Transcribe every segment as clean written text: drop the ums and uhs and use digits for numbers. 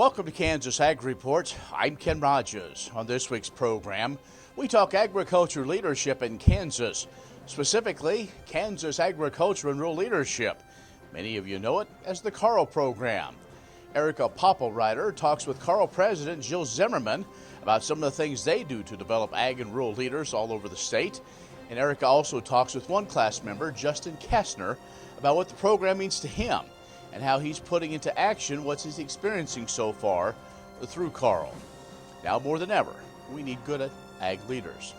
Welcome to Kansas Ag Report. I'm Ken Rogers. On this week's program, we talk agriculture leadership in Kansas, specifically Kansas agriculture and rural leadership. Many of you know it as the KARL Program. Erica Popplewriter talks with KARL President Jill Zimmerman about some of the things they do to develop ag and rural leaders all over the state. And Erica also talks with one class member, Justin Kastner, about what the program means to him and how he's putting into action what he's experiencing so far through KARL. Now more than ever, we need good ag leaders.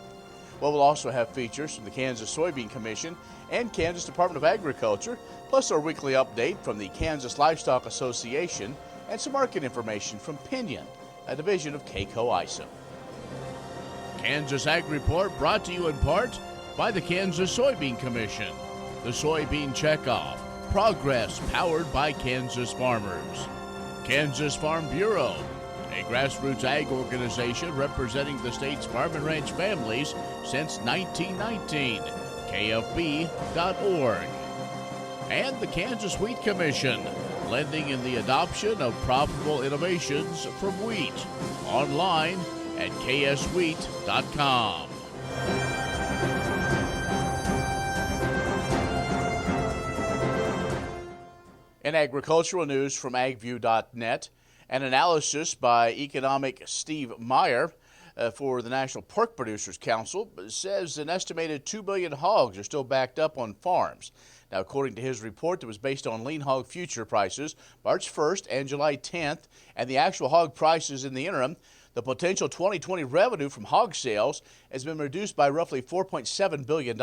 Well, we'll also have features from the Kansas Soybean Commission and Kansas Department of Agriculture, plus our weekly update from the Kansas Livestock Association and some market information from Pinion, a division of KACO-ISO. Kansas Ag Report brought to you in part by the Kansas Soybean Commission, the Soybean Checkoff, progress powered by Kansas farmers. Kansas Farm Bureau, a grassroots ag organization representing the state's farm and ranch families since 1919, KFB.org. And the Kansas Wheat Commission, lending in the adoption of profitable innovations from wheat, online at kswheat.com. In agricultural news from agview.net, an analysis by economic Steve Meyer for the National Pork Producers Council says an estimated 2 billion hogs are still backed up on farms. Now, according to his report that was based on lean hog future prices March 1st and July 10th and the actual hog prices in the interim, the potential 2020 revenue from hog sales has been reduced by roughly $4.7 billion.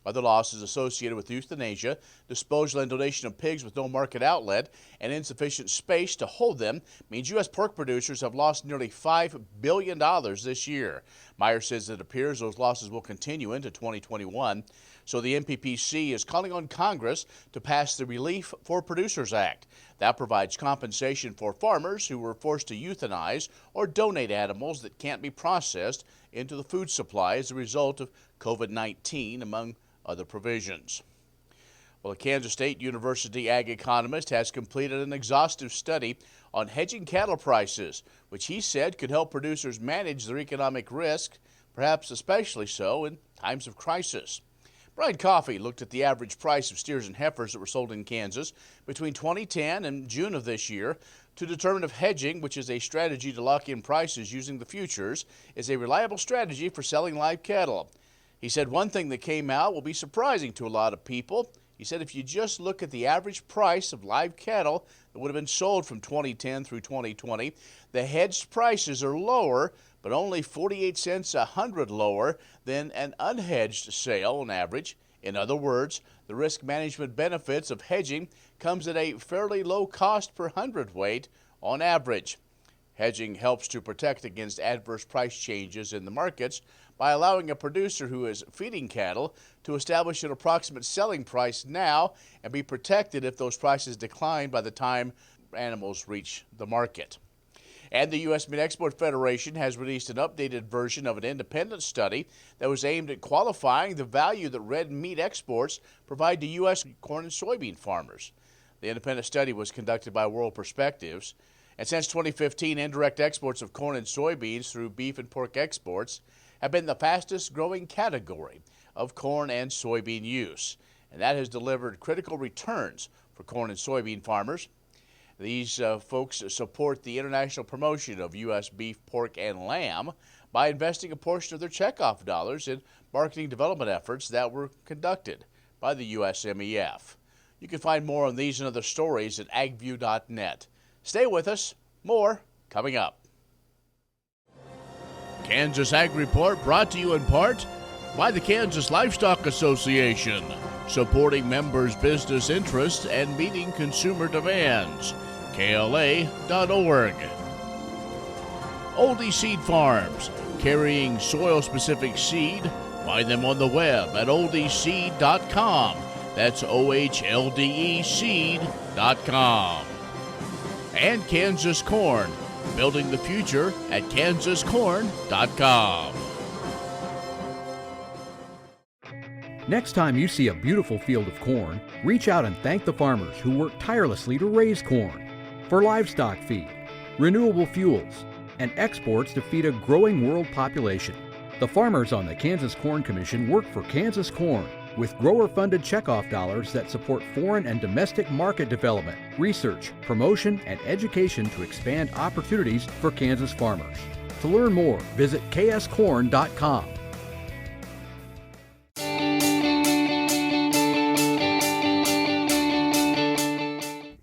Other losses associated with euthanasia, disposal and donation of pigs with no market outlet, and insufficient space to hold them means U.S. pork producers have lost nearly $5 billion this year. Meyer says it appears those losses will continue into 2021. So the NPPC is calling on Congress to pass the Relief for Producers Act. That provides compensation for farmers who were forced to euthanize or donate animals that can't be processed into the food supply as a result of COVID-19, among other provisions. Well, a Kansas State University ag economist has completed an exhaustive study on hedging cattle prices, which he said could help producers manage their economic risk, perhaps especially so in times of crisis. Brian Coffey looked at the average price of steers and heifers that were sold in Kansas between 2010 and June of this year to determine if hedging, which is a strategy to lock in prices using the futures, is a reliable strategy for selling live cattle. He said one thing that came out will be surprising to a lot of people. He said if you just look at the average price of live cattle that would have been sold from 2010 through 2020, the hedged prices are lower, but only 48 cents a hundred lower than an unhedged sale on average. In other words, the risk management benefits of hedging comes at a fairly low cost per hundredweight on average. Hedging helps to protect against adverse price changes in the markets by allowing a producer who is feeding cattle to establish an approximate selling price now and be protected if those prices decline by the time animals reach the market. And the U.S. Meat Export Federation has released an updated version of an independent study that was aimed at qualifying the value that red meat exports provide to U.S. corn and soybean farmers. The independent study was conducted by World Perspectives. And since 2015, indirect exports of corn and soybeans through beef and pork exports have been the fastest growing category of corn and soybean use. And that has delivered critical returns for corn and soybean farmers. These folks support the international promotion of U.S. beef, pork, and lamb by investing a portion of their checkoff dollars in marketing development efforts that were conducted by the USMEF. You can find more on these and other stories at agview.net. Stay with us. More coming up. Kansas Ag Report brought to you in part by the Kansas Livestock Association, supporting members' business interests and meeting consumer demands. KLA.org. Oldie Seed Farms, carrying soil-specific seed. Buy them on the web at oldieseed.com. That's OHLDE seed.com. And Kansas Corn, building the future at kansascorn.com. Next time you see a beautiful field of corn, reach out and thank the farmers who work tirelessly to raise corn. For livestock feed, renewable fuels, and exports to feed a growing world population. The farmers on the Kansas Corn Commission work for Kansas Corn with grower-funded checkoff dollars that support foreign and domestic market development, research, promotion, and education to expand opportunities for Kansas farmers. To learn more, visit kscorn.com.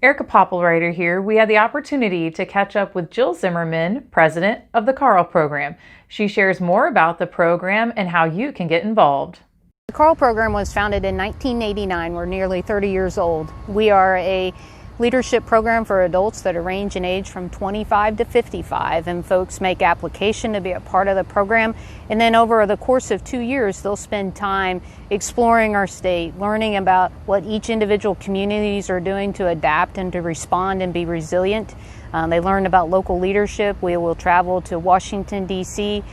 Erica Popplewriter here. We had the opportunity to catch up with Jill Zimmerman, president of the KARL Program. She shares more about the program and how you can get involved. The KARL Program was founded in 1989. We're nearly 30 years old. We are a leadership program for adults that range in age from 25 to 55, and folks make application to be a part of the program. And then over the course of 2 years, they'll spend time exploring our state, learning about what each individual communities are doing to adapt and to respond and be resilient. They learn about local leadership. We will travel to Washington, D.C.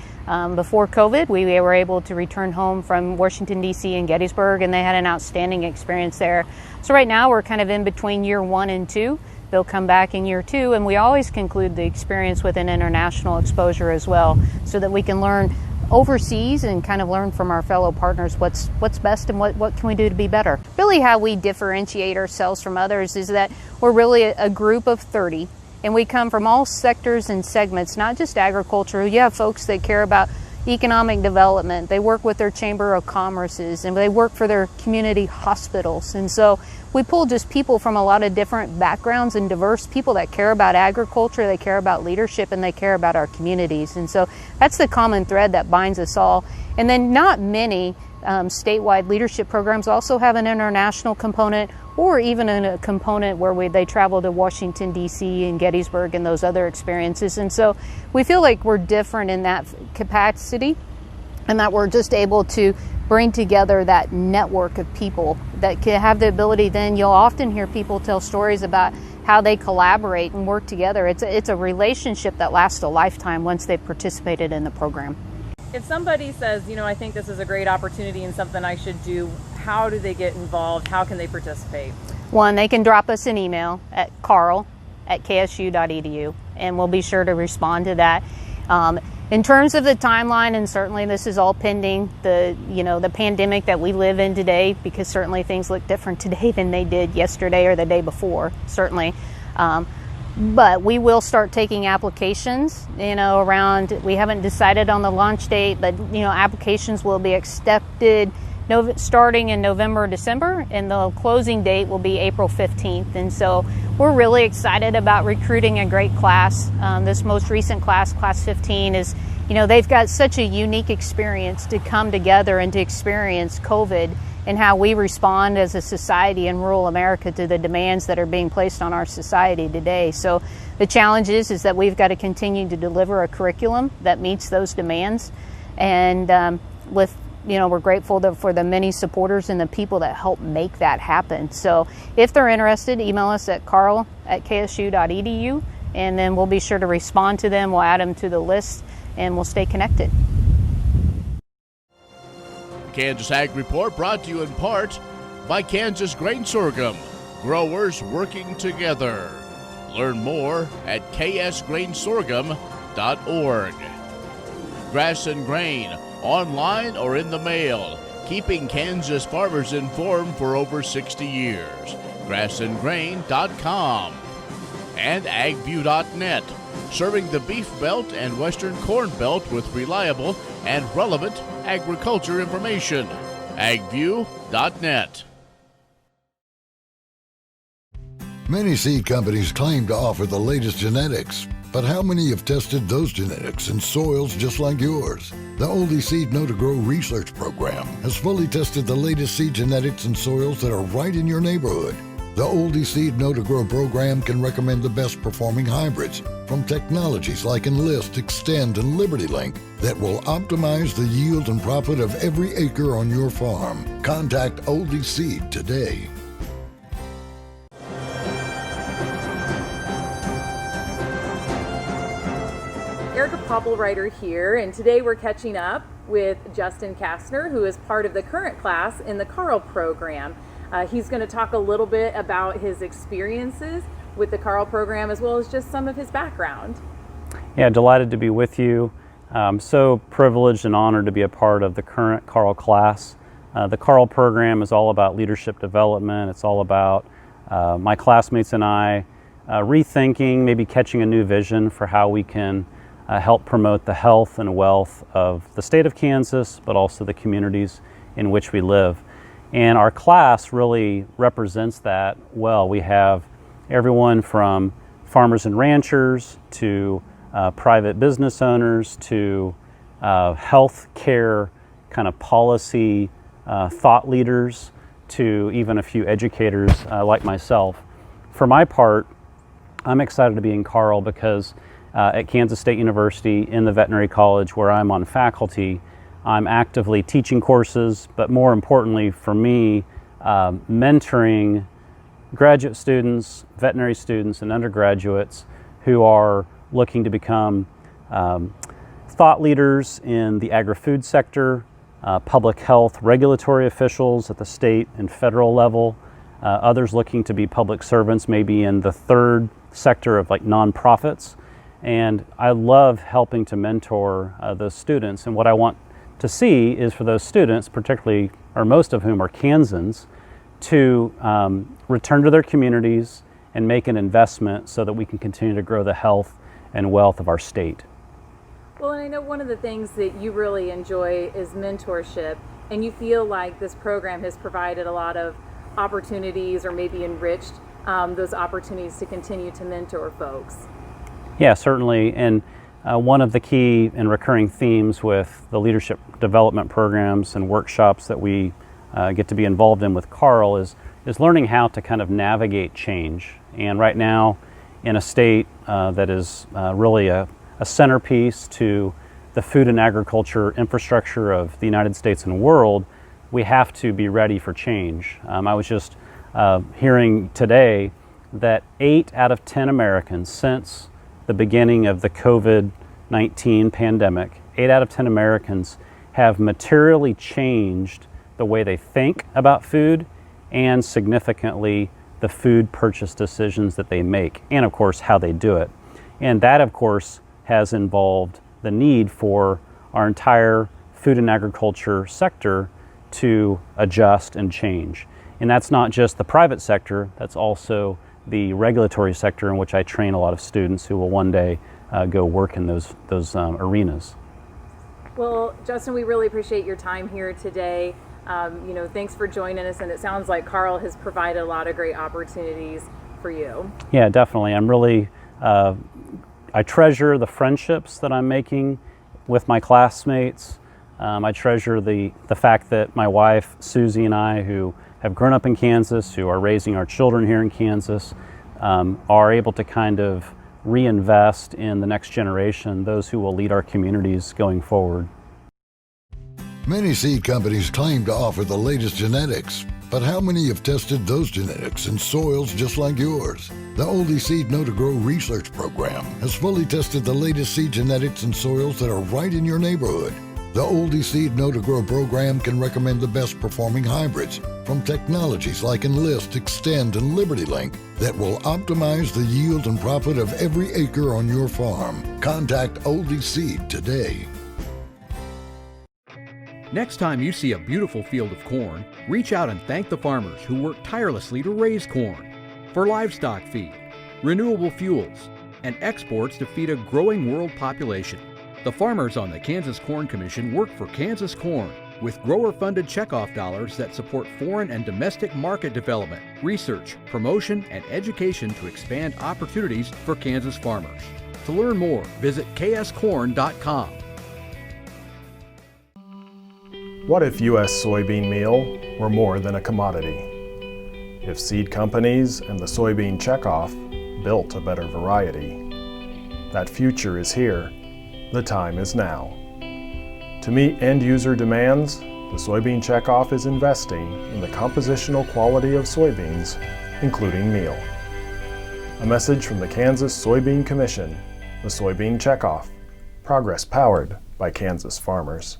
Before COVID, we were able to return home from Washington, D.C. and Gettysburg, and they had an outstanding experience there. So right now we're kind of in between year 1 and 2. They'll come back in year 2, and we always conclude the experience with an international exposure as well, so that we can learn overseas and kind of learn from our fellow partners what's best and what can we do to be better. Really how we differentiate ourselves from others is that we're really a group of 30. And we come from all sectors and segments, not just agriculture. You have folks that care about economic development. They work with their Chamber of Commerces, and they work for their community hospitals. And so we pull just people from a lot of different backgrounds and diverse people that care about agriculture, they care about leadership, and they care about our communities. And so that's the common thread that binds us all. And then not many statewide leadership programs also have an international component, or even a component where they travel to Washington, D.C. and Gettysburg and those other experiences. And so we feel like we're different in that capacity, and that we're just able to bring together that network of people that can have the ability. Then you'll often hear people tell stories about how they collaborate and work together. It's a relationship that lasts a lifetime once they've participated in the program. If somebody says, I think this is a great opportunity and something I should do, how do they get involved? How can they participate? One, they can drop us an email at karl@ksu.edu, and we'll be sure to respond to that. In terms of the timeline, and certainly this is all pending the pandemic that we live in today, because certainly things look different today than they did yesterday or the day before, certainly. But we will start taking applications, around, we haven't decided on the launch date, but, applications will be accepted starting in November or December, and the closing date will be April 15th. And so we're really excited about recruiting a great class. This most recent class, Class 15, is, they've got such a unique experience to come together and to experience COVID and how we respond as a society in rural America to the demands that are being placed on our society today. So the challenge is that we've got to continue to deliver a curriculum that meets those demands. And we're grateful for the many supporters and the people that help make that happen. So if they're interested, email us at karl@ksu.edu, and then we'll be sure to respond to them. We'll add them to the list, and we'll stay connected. Kansas Ag Report brought to you in part by Kansas Grain Sorghum, growers working together. Learn more at ksgrainsorghum.org. Grass and Grain, online or in the mail, keeping Kansas farmers informed for over 60 years. grassandgrain.com. And agview.net, serving the Beef Belt and Western Corn Belt with reliable and relevant agriculture information. agview.net. Many seed companies claim to offer the latest genetics, but how many have tested those genetics in soils just like yours? The Oldie Seed Know to Grow research program has fully tested the latest seed genetics in soils that are right in your neighborhood. The Oldie Seed Know to Grow program can recommend the best performing hybrids from technologies like Enlist, Extend, and LibertyLink that will optimize the yield and profit of every acre on your farm. Contact Oldie Seed today. Erica Popplewriter here, and today we're catching up with Justin Kastner, who is part of the current class in the KARL program. He's going to talk a little bit about his experiences with the KARL program, as well as just some of his background. Yeah, delighted to be with you. I'm so privileged and honored to be a part of the current KARL class. The KARL program is all about leadership development. It's all about my classmates and I rethinking, maybe catching a new vision for how we can help promote the health and wealth of the state of Kansas, but also the communities in which we live. And our class really represents that well. We have everyone from farmers and ranchers to private business owners to health care kind of policy thought leaders to even a few educators like myself. For my part, I'm excited to be in KARL because at Kansas State University in the veterinary college where I'm on faculty, I'm actively teaching courses, but more importantly for me, mentoring graduate students, veterinary students, and undergraduates who are looking to become thought leaders in the agri-food sector, public health regulatory officials at the state and federal level, others looking to be public servants, maybe in the third sector of like nonprofits. And I love helping to mentor those students. And what I want to see is for those students, particularly, or most of whom are Kansans, to return to their communities and make an investment so that we can continue to grow the health and wealth of our state. Well, and I know one of the things that you really enjoy is mentorship, and you feel like this program has provided a lot of opportunities or maybe enriched those opportunities to continue to mentor folks. Yeah, certainly. And one of the key and recurring themes with the leadership development programs and workshops that we get to be involved in with KARL is learning how to kind of navigate change. And right now, in a state that is really a centerpiece to the food and agriculture infrastructure of the United States and world, we have to be ready for change. I was just hearing today that 8 out of 10 Americans since the beginning of the COVID-19 pandemic, 8 out of 10 Americans have materially changed the way they think about food and significantly the food purchase decisions that they make, and of course how they do it. And that of course has involved the need for our entire food and agriculture sector to adjust and change. And that's not just the private sector, that's also the regulatory sector in which I train a lot of students who will one day go work in those arenas. Well, Justin, we really appreciate your time here today. Thanks for joining us, and it sounds like KARL has provided a lot of great opportunities for you. Yeah, definitely. I'm really, I treasure the friendships that I'm making with my classmates. I treasure the fact that my wife, Susie, and I, who have grown up in Kansas, who are raising our children here in Kansas, are able to kind of reinvest in the next generation, those who will lead our communities going forward. Many seed companies claim to offer the latest genetics, but how many have tested those genetics in soils just like yours? The Oldie Seed Know to Grow research program has fully tested the latest seed genetics in soils that are right in your neighborhood. The Oldie Seed Know to Grow program can recommend the best performing hybrids from technologies like Enlist, Extend, and Liberty Link that will optimize the yield and profit of every acre on your farm. Contact Oldie Seed today. Next time you see a beautiful field of corn, reach out and thank the farmers who work tirelessly to raise corn for livestock feed, renewable fuels, and exports to feed a growing world population. The farmers on the Kansas Corn Commission work for Kansas Corn with grower-funded checkoff dollars that support foreign and domestic market development, research, promotion, and education to expand opportunities for Kansas farmers. To learn more, visit kscorn.com. What if U.S. soybean meal were more than a commodity? If seed companies and the soybean checkoff built a better variety? That future is here. The time is now. To meet end-user demands, the soybean checkoff is investing in the compositional quality of soybeans, including meal. A message from the Kansas Soybean Commission, the Soybean Checkoff, progress powered by Kansas farmers.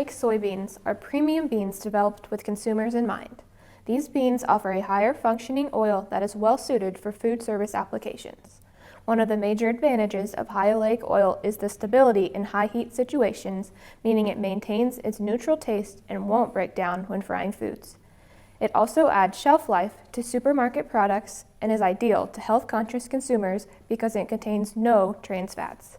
Lake soybeans are premium beans developed with consumers in mind. These beans offer a higher functioning oil that is well suited for food service applications. One of the major advantages of Ohio Lake oil is the stability in high heat situations, meaning it maintains its neutral taste and won't break down when frying foods. It also adds shelf life to supermarket products and is ideal to health-conscious consumers because it contains no trans fats.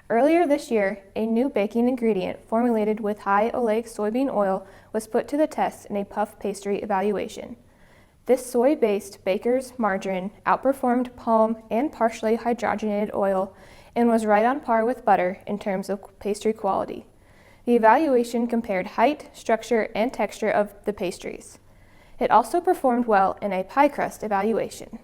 Earlier this year, a new baking ingredient formulated with high oleic soybean oil was put to the test in a puff pastry evaluation. This soy-based baker's margarine outperformed palm and partially hydrogenated oil and was right on par with butter in terms of pastry quality. The evaluation compared height, structure, and texture of the pastries. It also performed well in a pie crust evaluation.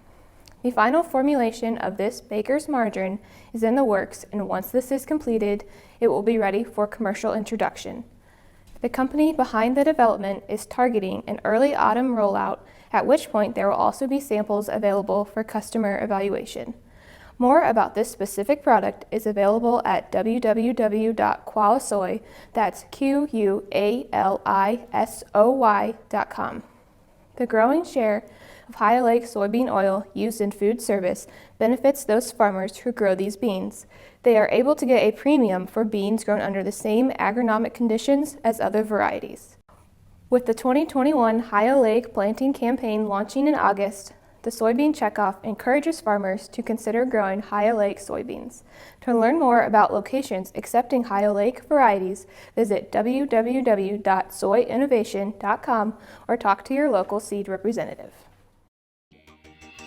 The final formulation of this baker's margarine is in the works, and once this is completed, it will be ready for commercial introduction. The company behind the development is targeting an early autumn rollout, at which point there will also be samples available for customer evaluation. More about this specific product is available at www.qualisoy, that's QUALISOY.com. The growing share of high oleic soybean oil used in food service benefits those farmers who grow these beans. They are able to get a premium for beans grown under the same agronomic conditions as other varieties. With the 2021 High Oleic planting campaign launching in August, the Soybean Checkoff encourages farmers to consider growing high oleic soybeans. To learn more about locations accepting high oleic varieties, visit www.soyinnovation.com or talk to your local seed representative.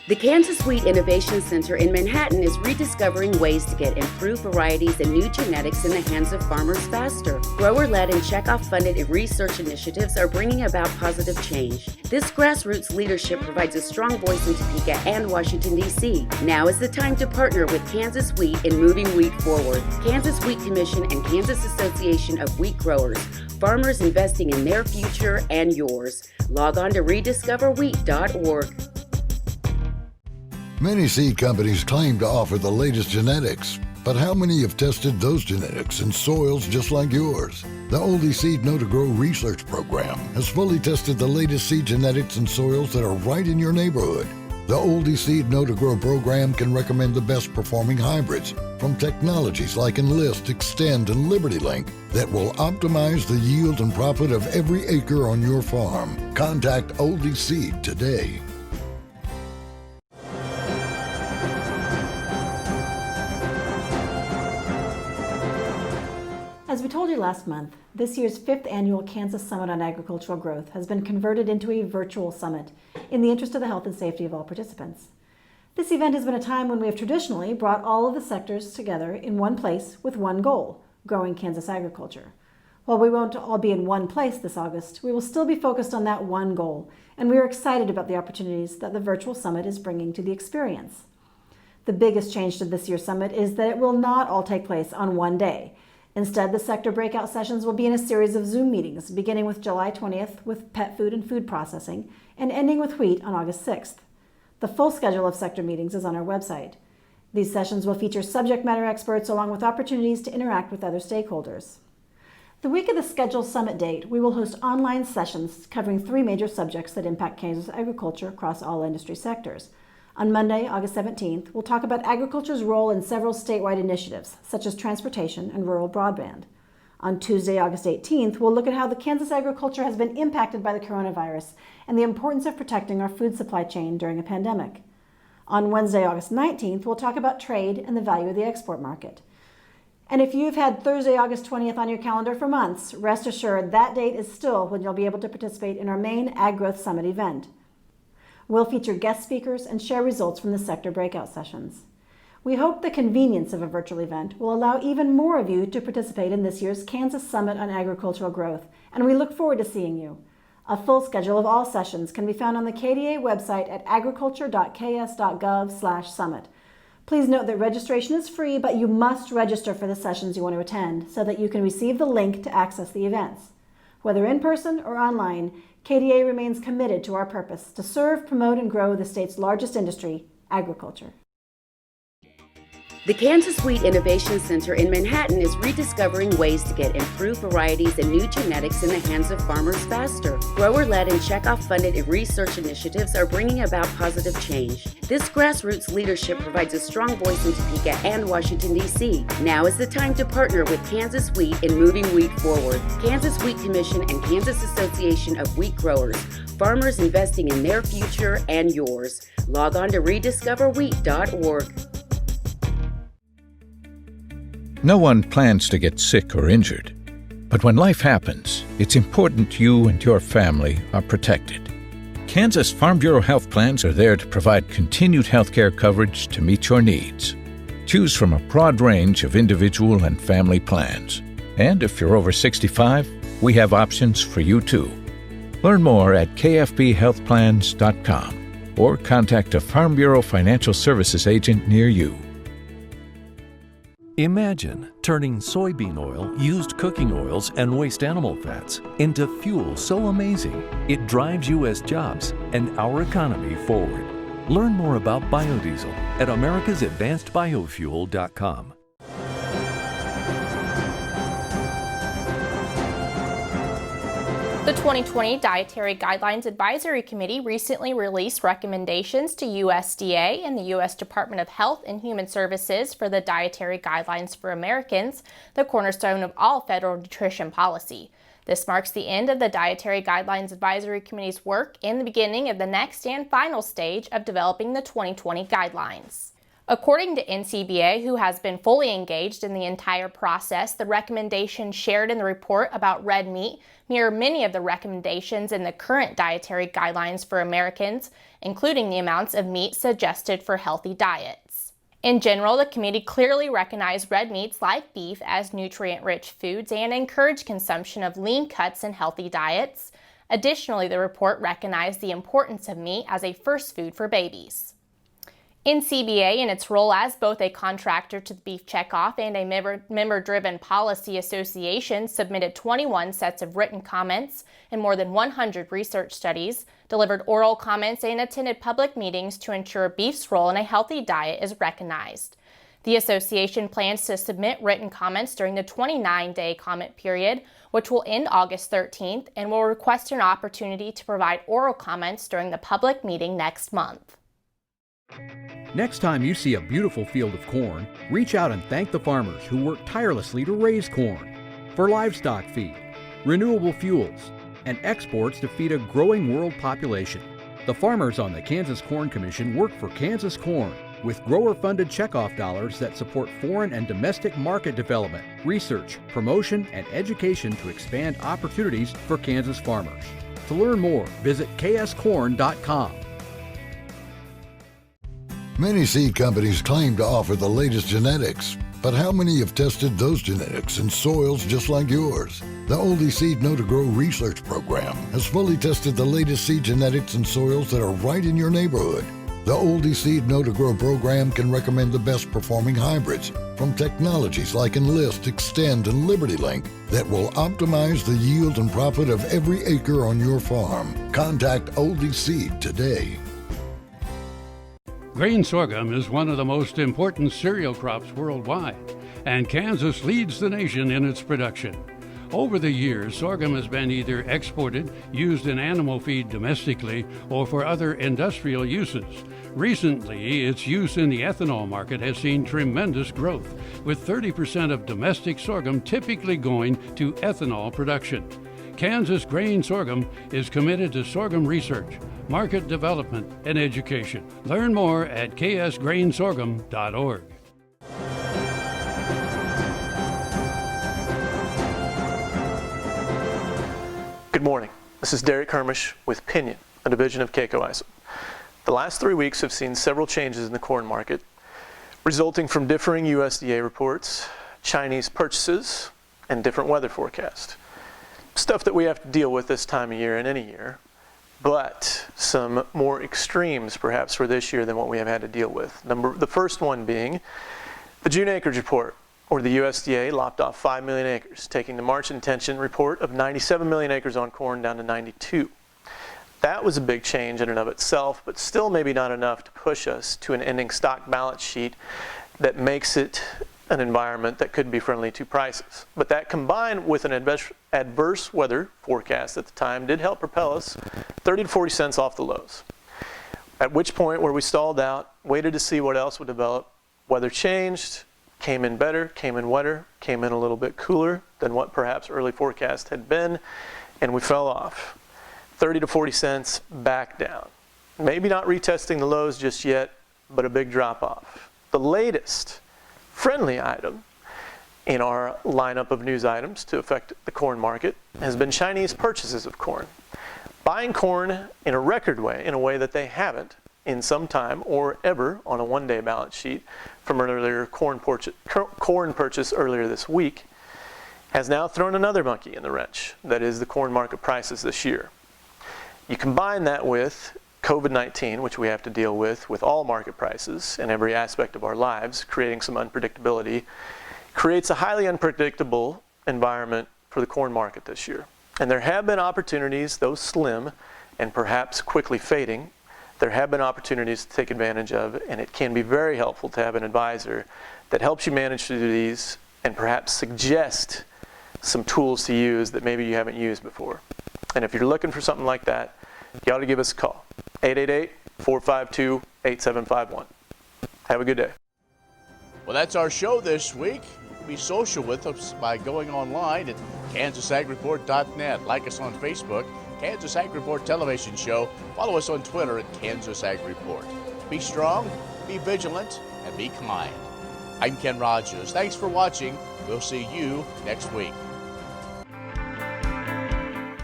The Kansas Wheat Innovation Center in Manhattan is rediscovering ways to get improved varieties and new genetics in the hands of farmers faster. Grower-led and checkoff-funded research initiatives are bringing about positive change. This grassroots leadership provides a strong voice in Topeka and Washington, D.C. Now is the time to partner with Kansas Wheat in moving wheat forward. Kansas Wheat Commission and Kansas Association of Wheat Growers. Farmers investing in their future and yours. Log on to rediscoverwheat.org. Many seed companies claim to offer the latest genetics, but how many have tested those genetics in soils just like yours? The Oldie Seed Know to Grow research program has fully tested the latest seed genetics in soils that are right in your neighborhood. The Oldie Seed Know to Grow program can recommend the best performing hybrids from technologies like Enlist, Extend, and LibertyLink that will optimize the yield and profit of every acre on your farm. Contact Oldie Seed today. As we told you last month, this year's 5th annual Kansas Summit on Agricultural Growth has been converted into a virtual summit in the interest of the health and safety of all participants. This event has been a time when we have traditionally brought all of the sectors together in one place with one goal, growing Kansas agriculture. While we won't all be in one place this August, we will still be focused on that one goal, and we are excited about the opportunities that the virtual summit is bringing to the experience. The biggest change to this year's summit is that it will not all take place on one day. Instead, the sector breakout sessions will be in a series of Zoom meetings, beginning with July 20th with pet food and food processing, and ending with wheat on August 6th. The full schedule of sector meetings is on our website. These sessions will feature subject matter experts along with opportunities to interact with other stakeholders. The week of the scheduled summit date, we will host online sessions covering 3 major subjects that impact Kansas agriculture across all industry sectors. On Monday, August 17th, we'll talk about agriculture's role in several statewide initiatives, such as transportation and rural broadband. On Tuesday, August 18th, we'll look at how the Kansas agriculture has been impacted by the coronavirus and the importance of protecting our food supply chain during a pandemic. On Wednesday, August 19th, we'll talk about trade and the value of the export market. And if you've had Thursday, August 20th on your calendar for months, rest assured that date is still when you'll be able to participate in our main Ag Growth Summit event. We'll feature guest speakers and share results from the sector breakout sessions. We hope the convenience of a virtual event will allow even more of you to participate in this year's Kansas Summit on Agricultural Growth, and we look forward to seeing you. A full schedule of all sessions can be found on the KDA website at agriculture.ks.gov/summit. Please note that registration is free, but you must register for the sessions you want to attend so that you can receive the link to access the events. Whether in person or online, KDA remains committed to our purpose to serve, promote, and grow the state's largest industry, agriculture. The Kansas Wheat Innovation Center in Manhattan is rediscovering ways to get improved varieties and new genetics in the hands of farmers faster. Grower-led and checkoff-funded research initiatives are bringing about positive change. This grassroots leadership provides a strong voice in Topeka and Washington, D.C. Now is the time to partner with Kansas Wheat in moving wheat forward. Kansas Wheat Commission and Kansas Association of Wheat Growers. Farmers investing in their future and yours. Log on to rediscoverwheat.org. No one plans to get sick or injured, but when life happens, it's important you and your family are protected. Kansas Farm Bureau health plans are there to provide continued health care coverage to meet your needs. Choose from a broad range of individual and family plans. And if you're over 65, we have options for you too. Learn more at kfbhealthplans.com or contact a Farm Bureau Financial Services agent near you. Imagine turning soybean oil, used cooking oils, and waste animal fats into fuel so amazing it drives U.S. jobs and our economy forward. Learn more about biodiesel at americasadvancedbiofuel.com. The 2020 Dietary Guidelines Advisory Committee recently released recommendations to USDA and the U.S. Department of Health and Human Services for the Dietary Guidelines for Americans, the cornerstone of all federal nutrition policy. This marks the end of the Dietary Guidelines Advisory Committee's work and the beginning of the next and final stage of developing the 2020 guidelines. According to NCBA, who has been fully engaged in the entire process, the recommendations shared in the report about red meat mirror many of the recommendations in the current dietary guidelines for Americans, including the amounts of meat suggested for healthy diets. In general, the committee clearly recognized red meats like beef as nutrient-rich foods and encouraged consumption of lean cuts in healthy diets. Additionally, the report recognized the importance of meat as a first food for babies. NCBA, in its role as both a contractor to the Beef Checkoff and a member-driven policy association, submitted 21 sets of written comments and more than 100 research studies, delivered oral comments, and attended public meetings to ensure beef's role in a healthy diet is recognized. The association plans to submit written comments during the 29-day comment period, which will end August 13th, and will request an opportunity to provide oral comments during the public meeting next month. Next time you see a beautiful field of corn, reach out and thank the farmers who work tirelessly to raise corn for livestock feed, renewable fuels, and exports to feed a growing world population. The farmers on the Kansas Corn Commission work for Kansas Corn with grower-funded checkoff dollars that support foreign and domestic market development, research, promotion, and education to expand opportunities for Kansas farmers. To learn more, visit kscorn.com. Many seed companies claim to offer the latest genetics, but how many have tested those genetics in soils just like yours? The Oldie Seed Know to Grow research program has fully tested the latest seed genetics in soils that are right in your neighborhood. The Oldie Seed Know to Grow program can recommend the best performing hybrids from technologies like Enlist, Extend, and LibertyLink that will optimize the yield and profit of every acre on your farm. Contact Oldie Seed today. Grain sorghum is one of the most important cereal crops worldwide, and Kansas leads the nation in its production. Over the years, sorghum has been either exported, used in animal feed domestically, or for other industrial uses. Recently, its use in the ethanol market has seen tremendous growth, with 30% of domestic sorghum typically going to ethanol production. Kansas Grain Sorghum is committed to sorghum research, market development, and education. Learn more at ksgrainsorghum.org. Good morning. This is Derek Hermish with Pinion, a division of KARL Program. The last 3 weeks have seen several changes in the corn market, resulting from differing USDA reports, Chinese purchases, and different weather forecasts. Stuff that we have to deal with this time of year and any year, but some more extremes perhaps for this year than what we have had to deal with. The first one being the June acreage report, or the USDA lopped off 5 million acres, taking the March intention report of 97 million acres on corn down to 92. That was a big change in and of itself, but still maybe not enough to push us to an ending stock balance sheet that makes it an environment that could be friendly to prices. But that combined with an adverse weather forecast at the time did help propel us 30 to 40 cents off the lows. At which point where we stalled out, waited to see what else would develop, weather changed, came in better, came in wetter, came in a little bit cooler than what perhaps early forecast had been, and we fell off. 30 to 40 cents back down. Maybe not retesting the lows just yet, but a big drop off. The latest friendly item in our lineup of news items to affect the corn market has been Chinese purchases of corn. Buying corn in a record way, in a way that they haven't in some time or ever on a one-day balance sheet from an earlier corn purchase earlier this week, has now thrown another monkey in the wrench, that is the corn market prices this year. You combine that with COVID-19, which we have to deal with all market prices in every aspect of our lives, creating some unpredictability, creates a highly unpredictable environment for the corn market this year. And there have been opportunities, though slim and perhaps quickly fading, there have been opportunities to take advantage of, and it can be very helpful to have an advisor that helps you manage through these and perhaps suggest some tools to use that maybe you haven't used before. And if you're looking for something like that, you ought to give us a call. 888-452-8751. Have a good day. Well, that's our show this week. Be social with us by going online at KansasAgReport.net. Like us on Facebook, Kansas Ag Report Television Show. Follow us on Twitter at Kansas Ag Report. Be strong, be vigilant, and be kind. I'm Ken Rogers. Thanks for watching. We'll see you next week.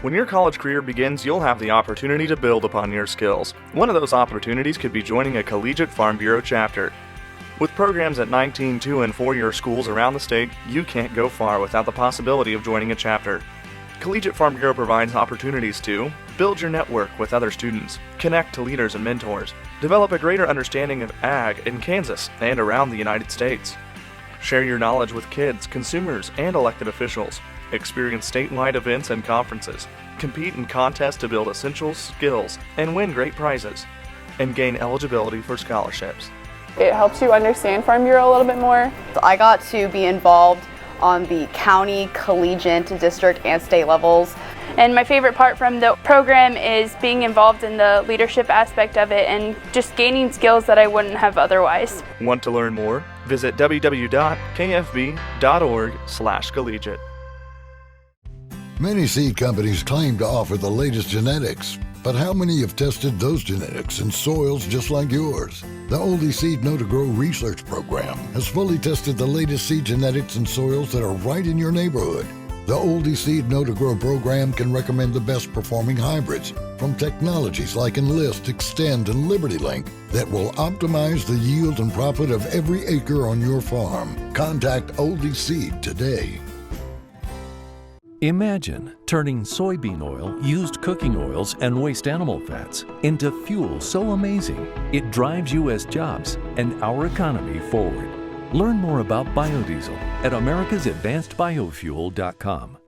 When your college career begins, you'll have the opportunity to build upon your skills. One of those opportunities could be joining a collegiate Farm Bureau chapter. With programs at 19, 2, and 4-year schools around the state, you can't go far without the possibility of joining a chapter. Collegiate Farm Bureau provides opportunities to build your network with other students, connect to leaders and mentors, develop a greater understanding of ag in Kansas and around the United States, share your knowledge with kids, consumers, and elected officials, experience statewide events and conferences, compete in contests to build essential skills and win great prizes, and gain eligibility for scholarships. It helps you understand Farm Bureau a little bit more. I got to be involved on the county, collegiate, district, and state levels. And my favorite part from the program is being involved in the leadership aspect of it and just gaining skills that I wouldn't have otherwise. Want to learn more? Visit www.kfb.org/collegiate. Many seed companies claim to offer the latest genetics, but how many have tested those genetics in soils just like yours? The Oldie Seed Know to Grow Research Program has fully tested the latest seed genetics in soils that are right in your neighborhood. The Oldie Seed Know to Grow program can recommend the best performing hybrids from technologies like Enlist, Extend, and Liberty Link that will optimize the yield and profit of every acre on your farm. Contact Oldie Seed today. Imagine turning soybean oil, used cooking oils, and waste animal fats into fuel so amazing it drives U.S. jobs and our economy forward. Learn more about biodiesel at americasadvancedbiofuel.com.